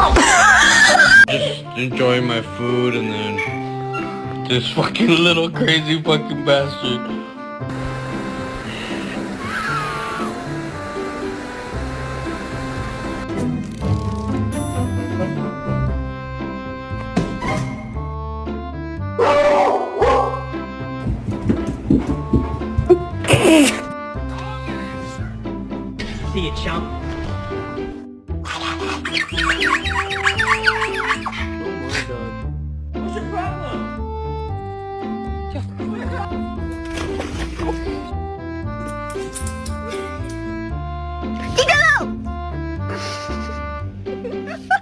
Just enjoying my food and then this fucking little crazy fucking bastard. See you, chump.